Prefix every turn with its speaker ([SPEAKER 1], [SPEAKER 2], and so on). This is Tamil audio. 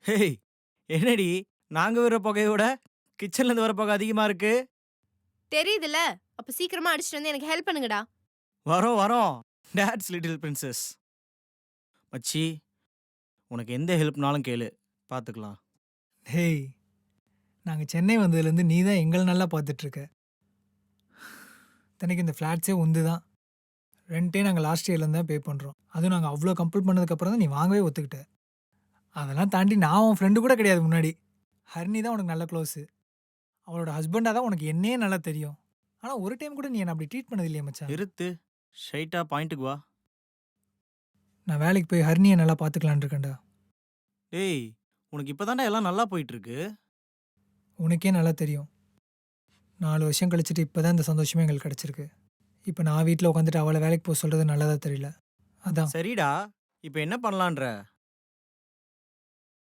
[SPEAKER 1] ஹேய்! என்னடி நாங்க விடுற புகையோட கிச்சன்லேருந்து வர புகை அதிகமா இருக்கு?
[SPEAKER 2] தெரியுதுல்ல. அப்ப சீக்கிரமா அடிச்சுட்டு வந்து எனக்கு ஹெல்ப் பண்ணுங்கடா.
[SPEAKER 1] வரோம், வரோம். Dad's little princess. மச்சி, உனக்கு எந்த ஹெல்ப்னாலும் கேளு. பார்த்துக்கலாம்.
[SPEAKER 3] ஹேய்! நாங்க சென்னை வந்ததுலேருந்து நீ தான் எங்கள நல்லா பார்த்துட்ருக்க. இத்தனைக்கும் இந்த ஃப்ளாட்ஸே உன்து தான். ரென்ட்டே நாங்க லாஸ்ட் இயர்லேருந்து தான் பே பண்றோம். அதுவும் நாங்க அவ்ளோ கம்பல் பண்ணதுக்கப்புறம் தான் நீ வாங்கவே ஒத்துக்கிட்ட. அதெல்லாம் தாண்டி நான் உன் ஃப்ரெண்டு கூட கிடையாது முன்னாடி. ஹரிணி தான் உனக்கு நல்ல க்ளோஸு. அவளோட ஹஸ்பண்டா தான் உனக்கு என்னையே நல்லா தெரியும். ஆனா ஒரு டைம் கூட நீ என்ன அப்படி ட்ரீட் பண்ணது இல்லையே மச்சான்.
[SPEAKER 1] நிறுத்து. ஸ்ட்ரெயிட்டா பாயிண்ட்டுக்கு வா.
[SPEAKER 3] நான் வேலைக்கு போய் ஹரிணிய நல்லா பார்த்துக்கலான்னு இருக்கேன்டா.
[SPEAKER 1] டேய்! உனக்கு இப்ப தான்டா எல்லாம் நல்லா போயிட்டுருக்கு.
[SPEAKER 3] உனக்கே நல்லா தெரியும். 4 வருஷம் கழிச்சுட்டு இப்ப தான் இந்த சந்தோஷமே எங்களுக்கு கிடைச்சிருக்கு. இப்ப நான் வீட்ல உட்காந்துட்டு அவள வேலைக்கு போ சொல்றது நல்லதா தெரியல. அதான்.
[SPEAKER 1] சரிடா, இப்ப என்ன பண்ணலான்ற?